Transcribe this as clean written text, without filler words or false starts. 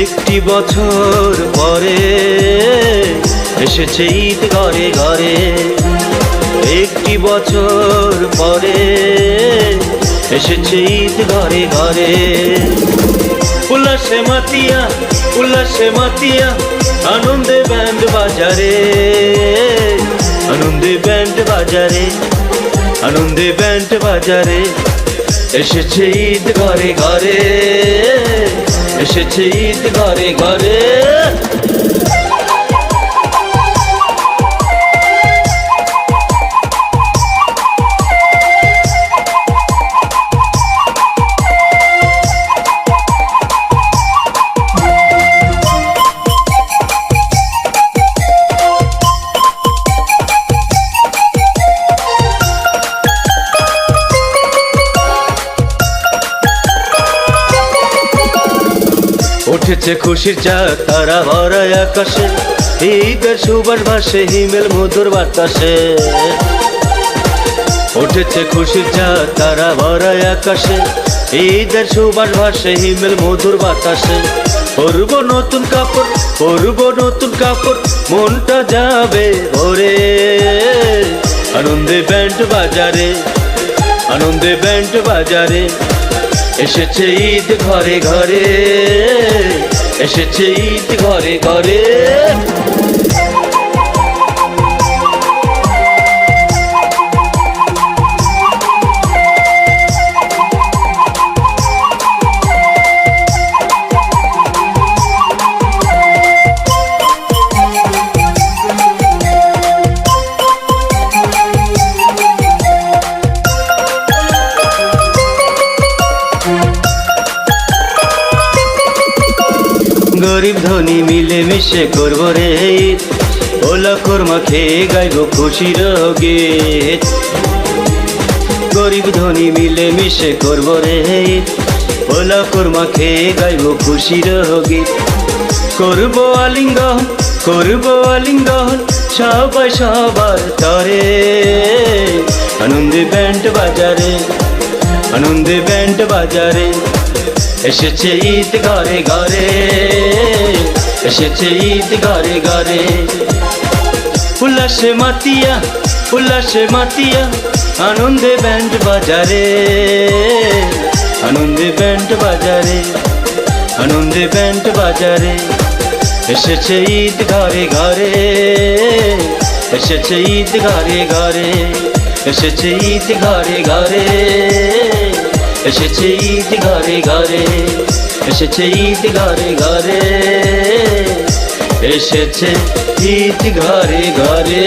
একটি বছর পরে এসেছে ঈদ ঘরে ঘরে। একটি বছর পরে এসেছে ঈদ ঘরে ঘরে। উল্লাসে মাতিয়া, উল্লাসে মাতিয়া, আনন্দে ব্যান্ড বাজারে, আনন্দে ব্যান্ড বাজারে, আনন্দে ব্যান্ড বাজারে। এসেছে ঈদ ঘরে ঘরে, এসেছে ঈদ ঘরে ঘরে। উঠেছে খুশির চাঁদ তারা ভরা আকাশে, ঈদের সুবাস ভাসে হিমেল মধুর বাতাসে। উঠেছে খুশির চাঁদ তারা ভরা আকাশে, ঈদের সুবাস ভাসে হিমেল মধুর বাতাসে। পরব নতুন কাপড়, পরব নতুন কাপড়, মনটা যাবে ভরে। আনন্দে ব্যান্ড বাজারে, আনন্দে ব্যান্ড বাজারে। এসেছে ঈদ ঘরে ঘরে, এসেছে ঈদ ঘরে ঘরে। গরিব ধনী মিলে মিশে করবো রে ঈদ, ওলা কোরমা খেয়ে গাইব খুশির গীত। গরিব ধনী মিলে মিশে করবো রে ঈদ, ওলা কোরমা খেয়ে গাইব খুশির গীত। করবো আলিঙ্গন, করবো আলিঙ্গন, সবাই সবার তরে। আনন্দে ব্যান্ড বাজারে, আনন্দে ব্যান্ড বাজারে। এসেছে ঈদ ঘরে ঘরে, এসেছে ঈদ ঘরে ঘরে। উল্লাসে মাতিয়া, উল্লাসে মাতিয়া, আনন্দে ব্যান্ড বাজারে, আনন্দে ব্যান্ড বাজারে, আনন্দে ব্যান্ড বাজারে। এসেছে ঈদ ঘরে ঘরে, এসেছে ঈদ ঘরে ঘরে, এসেছে ঈদ ঘরে ঘরে, এসেছে ঈদ ঘরে ঘরে, এসেছে ঈদ ঘরে ঘরে, এসেছে ঈদ ঘরে ঘরে।